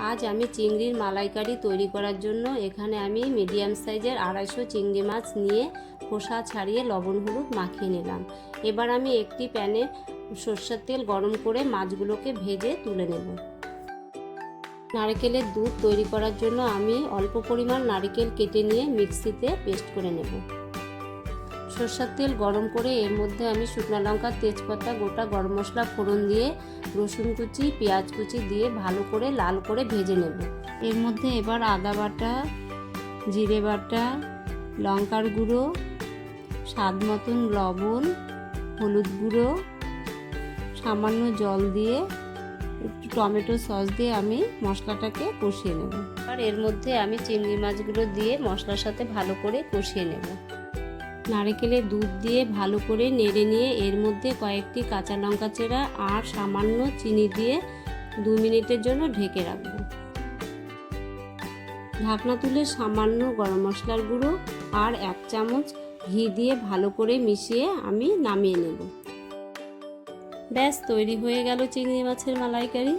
আজ আমি চিংড়ির মালাইকারি তৈরি করার জন্য এখানে আমি মিডিয়াম সাইজের 250 চিংড়ি মাছ নিয়ে খোসা ছাড়িয়ে লবণ হলুদ মাখিয়ে নিলাম। এবার আমি একটি প্যানে সরষের তেল গরম করে মাছগুলোকে ভেজে তুলে নেব। নারকেলের দুধ তৈরি করার জন্য আমি অল্প পরিমাণ নারকেল কেটে নিয়ে মিক্সিতে পেস্ট করে নেব। সরষের তেল গরম করে এর মধ্যে আমি শুকনো লঙ্কা, তেজপাতা, গোটা গরম মশলা ফোড়ন দিয়ে রসুন কুচি, পেঁয়াজ কুচি দিয়ে ভালো করে লাল করে ভেজে নেব। এর মধ্যে এবার আদা বাটা, জিরে বাটা, লঙ্কার গুঁড়ো, স্বাদ মতন লবণ, হলুদ গুঁড়ো, সামান্য জল দিয়ে একটু টমেটো সস দিয়ে আমি মশলাটাকে কষিয়ে নেব। আর এর মধ্যে আমি চিংড়ি মাছগুলো দিয়ে মশলার সাথে ভালো করে কষিয়ে নেব। নারকেলের দুধ দিয়ে ভালো করে নেড়ে নিয়ে এর মধ্যে কয়েকটি কাঁচা লঙ্কা চেরা আর সামান্য চিনি দিয়ে 2 মিনিটের জন্য ঢেকে রাখব। ঢাকনা তুলে সামান্য গরম মশলার গুঁড়ো আর 1 চামচ ঘি দিয়ে ভালো করে মিশিয়ে আমি নামিয়ে নেব। ব্যাস তৈরি হয়ে গেল চিংড়ি মাছের মালাইকারি।